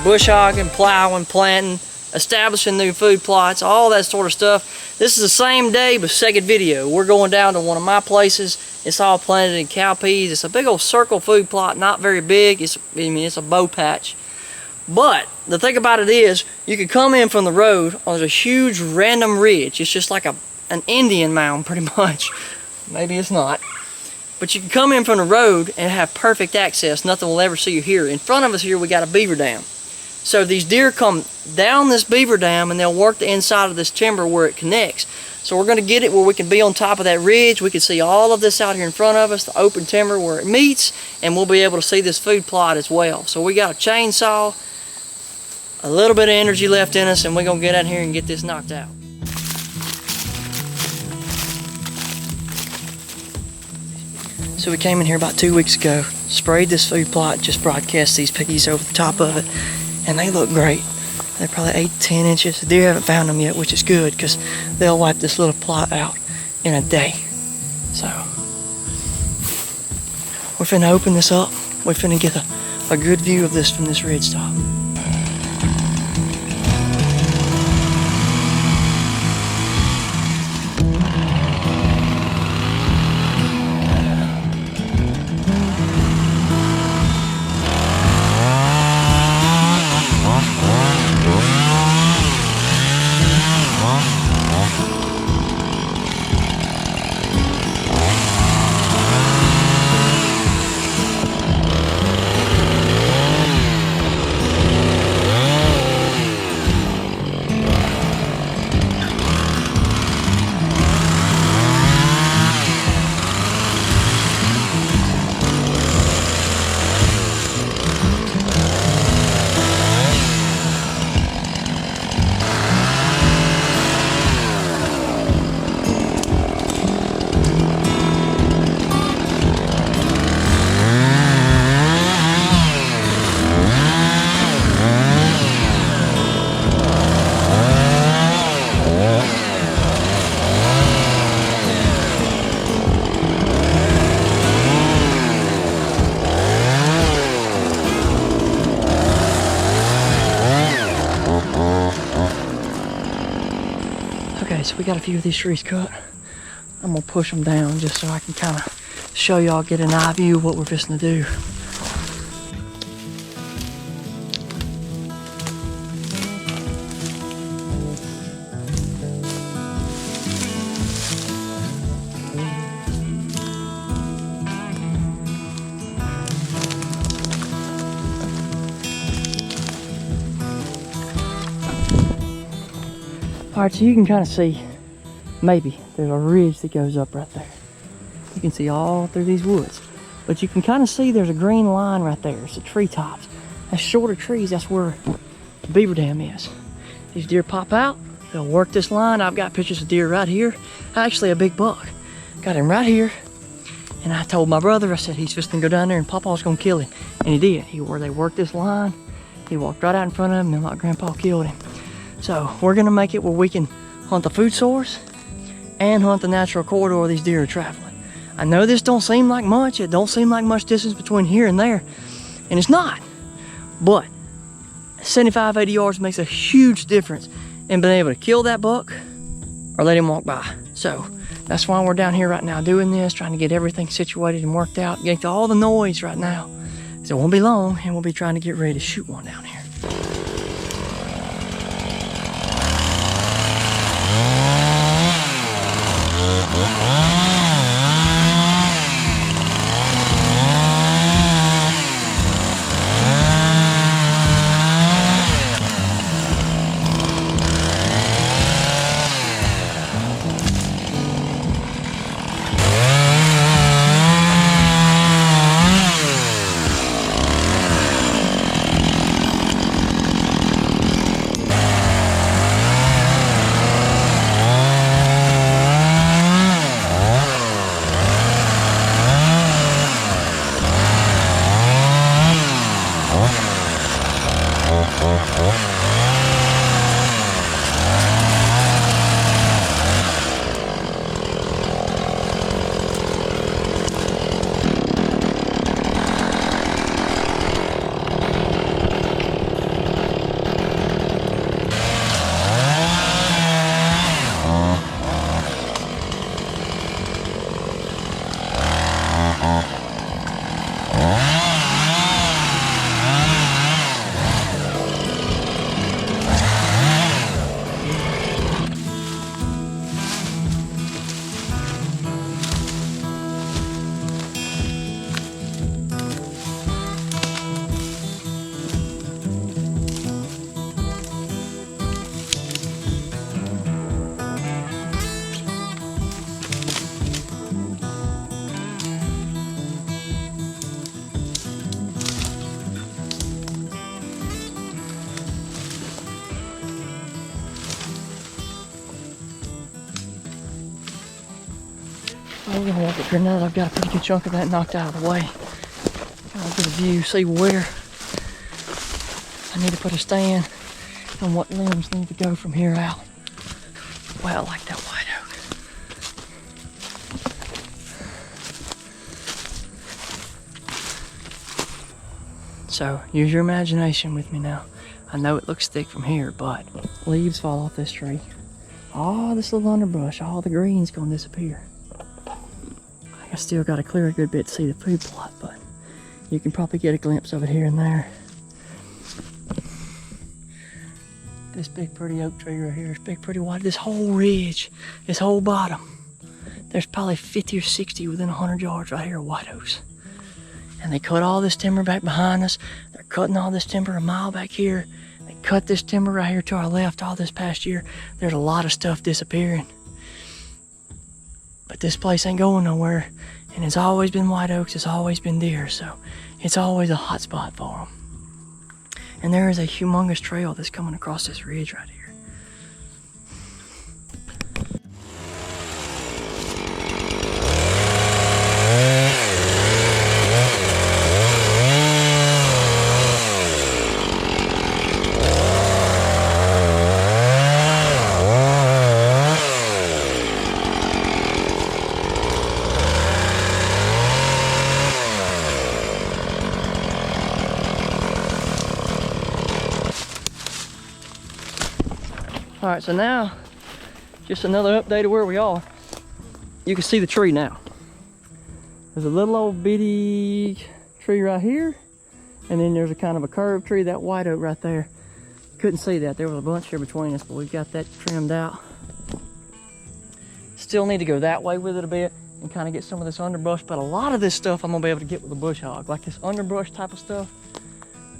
bush hogging, plowing, planting, establishing new food plots, all that sort of stuff. This is the same day but second video. We're going down to one of my places. It's all planted in cowpeas. It's a big old circle food plot, not very big. It's a bow patch. But the thing about it is, you can come in from the road on a huge random ridge. It's just like an Indian mound pretty much. Maybe it's not. But you can come in from the road and have perfect access. Nothing will ever see you here. In front of us here, we got a beaver dam. So these deer come down this beaver dam and they'll work the inside of this timber where it connects. So we're going to get it where we can be on top of that ridge. We can see all of this out here in front of us, the open timber where it meets, and we'll be able to see this food plot as well. So we got a chainsaw, a little bit of energy left in us, and we're going to get out here and get this knocked out. So we came in here about 2 weeks ago, sprayed this food plot, just broadcast these piggies over the top of it, and they look great. They're probably 8 to 10 inches. The deer haven't found them yet, which is good because they'll wipe this little plot out in a day. So we're finna open this up. We're finna get a good view of this from this ridge top. Okay, so we got a few of these trees cut. I'm gonna push them down just so I can kind of show y'all, get an eye view of what we're fixing to do. All right, so you can kind of see, maybe, there's a ridge that goes up right there. You can see all through these woods. But you can kind of see there's a green line right there. It's the treetops. That's shorter trees, that's where the beaver dam is. These deer pop out, they'll work this line. I've got pictures of deer right here. Actually, a big buck. Got him right here. And I told my brother, I said, he's just gonna go down there and Papa's gonna kill him. And he did. They worked this line. He walked right out in front of him and my grandpa killed him. So we're gonna make it where we can hunt the food source and hunt the natural corridor these deer are traveling. I know this don't seem like much. It don't seem like much distance between here and there, and it's not. But 75, 80 yards makes a huge difference in being able to kill that buck or let him walk by. So that's why we're down here right now doing this, trying to get everything situated and worked out, get to all the noise right now. So it won't be long, and we'll be trying to get ready to shoot one down here. Oh, we're gonna walk up here now that I've got a pretty good chunk of that knocked out of the way. Kind of get a view, see where I need to put a stand and what limbs need to go from here out. Wow, I like that white oak. So use your imagination with me now. I know it looks thick from here, but leaves fall off this tree. All this little underbrush, all the green's gonna disappear. I still gotta clear a good bit to see the food plot, but you can probably get a glimpse of it here and there. This big pretty oak tree right here is big pretty wide. This whole ridge, this whole bottom, there's probably 50 or 60 within 100 yards right here of white oaks. And they cut all this timber back behind us. They're cutting all this timber a mile back here. They cut this timber right here to our left all this past year. There's a lot of stuff disappearing. But this place ain't going nowhere. And it's always been white oaks, it's always been deer, so it's always a hot spot for them. And there is a humongous trail that's coming across this ridge right here. All right, so now, just another update of where we are. You can see the tree now. There's a little old bitty tree right here, and then there's a kind of a curved tree, that white oak right there. Couldn't see that, there was a bunch here between us, but we've got that trimmed out. Still need to go that way with it a bit and kind of get some of this underbrush, but a lot of this stuff I'm gonna be able to get with a bush hog. Like this underbrush type of stuff,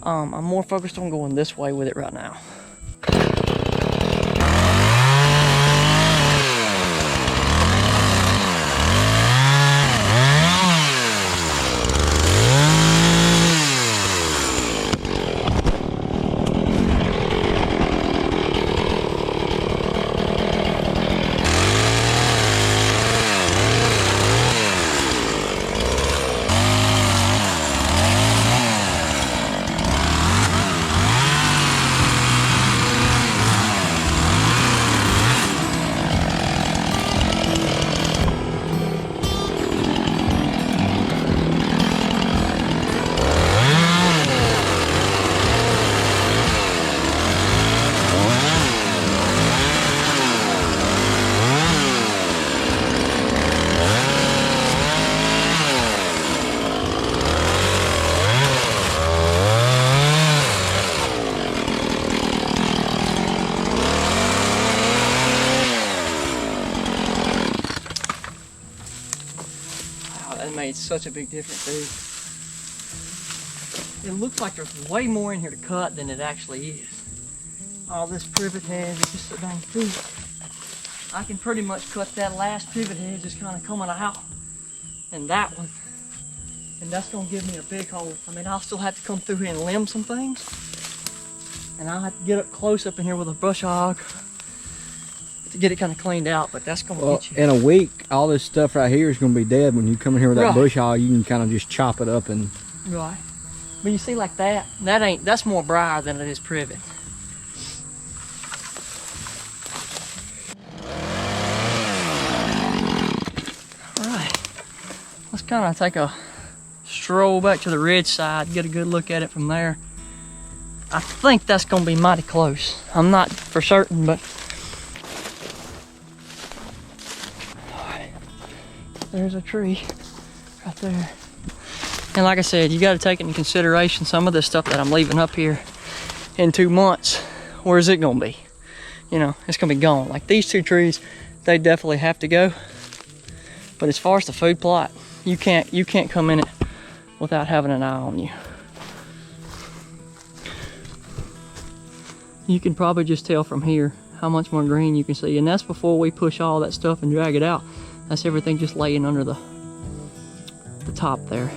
I'm more focused on going this way with it right now. Made such a big difference, dude. It looks like there's way more in here to cut than it actually is. All this privet hedge is just so dang thick. I can pretty much cut that last privet hedge just kind of coming out, and that one, and that's gonna give me a big hole. I mean, I'll still have to come through here and limb some things, and I'll have to get up close up in here with a brush hog to get it kind of cleaned out, but that's gonna get you. In a week, all this stuff right here is gonna be dead. When you come in here with that bush hog, you can kind of just chop it up and. Right. But you see, like that's more briar than it is privet. All right. Let's kind of take a stroll back to the ridge side, get a good look at it from there. I think that's gonna be mighty close. I'm not for certain, but. There's a tree right there. And like I said, you got to take into consideration some of this stuff that I'm leaving up here in 2 months. Where is it going to be? You know, it's going to be gone. Like these two trees, they definitely have to go. But as far as the food plot, you can't come in it without having an eye on you. You can probably just tell from here how much more green you can see. And that's before we push all that stuff and drag it out. That's everything just laying under the top there.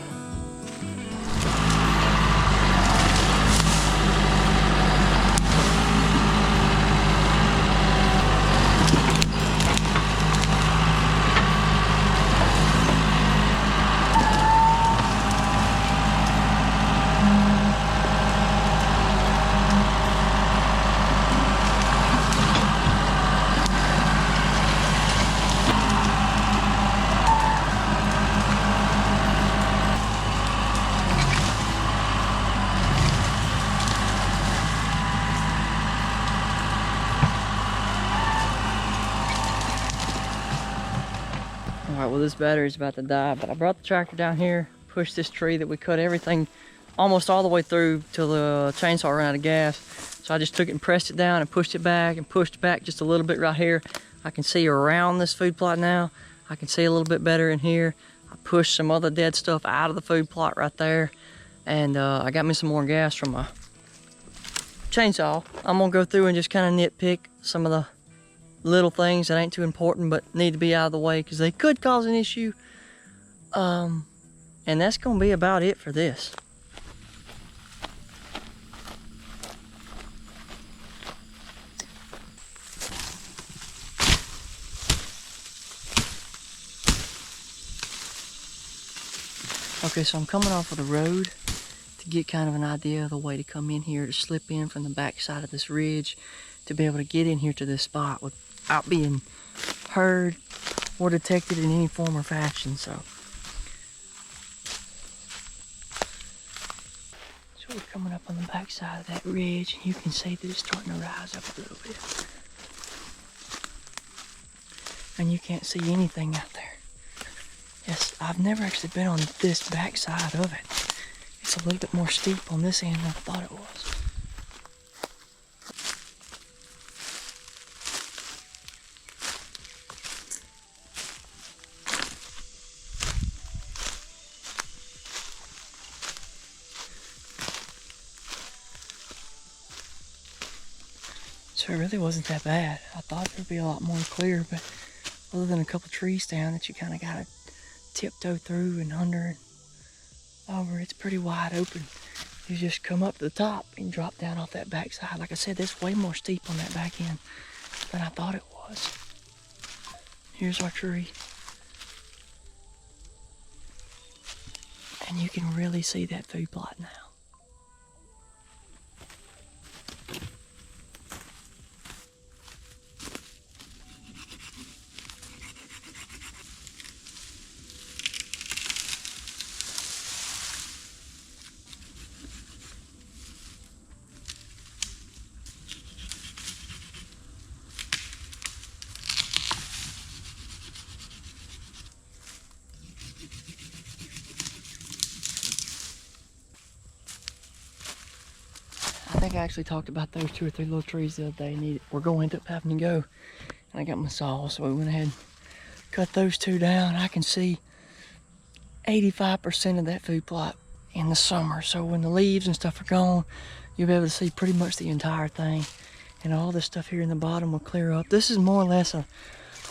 All right, well, this battery's about to die, but I brought the tractor down here, pushed this tree that we cut everything almost all the way through till the chainsaw ran out of gas. So I just took it and pressed it down and pushed it back and pushed back just a little bit right here. I can see around this food plot now. I can see a little bit better in here. I pushed some other dead stuff out of the food plot right there. And I got me some more gas from my chainsaw. I'm gonna go through and just kind of nitpick some of the little things that ain't too important but need to be out of the way because they could cause an issue. And that's gonna be about it for this. Okay, so I'm coming off of the road to get kind of an idea of the way to come in here, to slip in from the back side of this ridge, to be able to get in here to this spot without being heard or detected in any form or fashion. So we're coming up on the back side of that ridge, and you can see that it's starting to rise up a little bit. And you can't see anything out there. Yes, I've never actually been on this back side of it. It's a little bit more steep on this end than I thought it was. So it really wasn't that bad. I thought it would be a lot more clear, but other than a couple trees down that you kind of got to tiptoe through and under and over, it's pretty wide open. You just come up to the top and drop down off that back side. Like I said, it's way more steep on that back end than I thought it was. Here's our tree. And you can really see that food plot now. I think I actually talked about those 2 or 3 little trees the other day. We're going to end up having to go. And I got my saw, so we went ahead and cut those 2 down. I can see 85% of that food plot in the summer. So when the leaves and stuff are gone, you'll be able to see pretty much the entire thing. And all this stuff here in the bottom will clear up. This is more or less a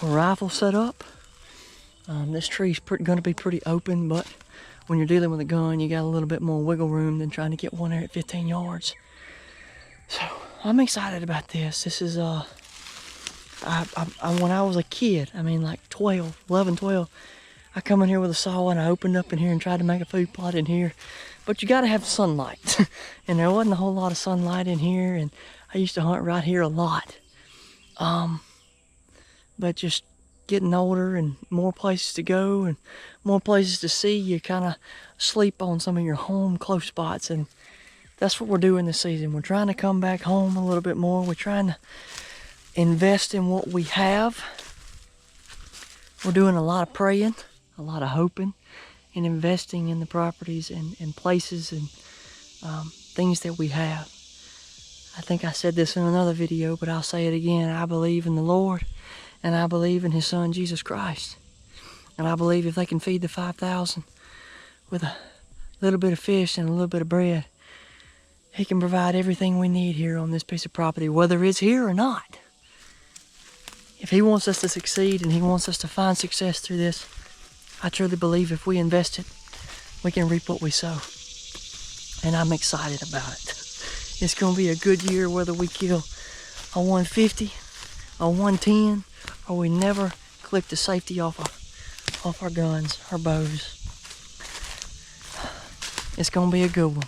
rifle setup. This tree's going to be pretty open, but when you're dealing with a gun, you got a little bit more wiggle room than trying to get one there at 15 yards. So I'm excited about this. This is when I was a kid, I mean like 11, 12, I come in here with a saw and I opened up in here and tried to make a food plot in here. But you gotta have sunlight. And there wasn't a whole lot of sunlight in here, and I used to hunt right here a lot. But just getting older and more places to go and more places to see, you kind of sleep on some of your home close spots, and that's what we're doing this season. We're trying to come back home a little bit more. We're trying to invest in what we have. We're doing a lot of praying, a lot of hoping, and investing in the properties and places and things that we have. I think I said this in another video, but I'll say it again. I believe in the Lord, and I believe in His Son, Jesus Christ. And I believe if they can feed the 5,000 with a little bit of fish and a little bit of bread, He can provide everything we need here on this piece of property, whether it's here or not. If He wants us to succeed and He wants us to find success through this, I truly believe if we invest it, we can reap what we sow. And I'm excited about it. It's going to be a good year whether we kill a 150, a 110, or we never click the safety off our guns, our bows. It's going to be a good one.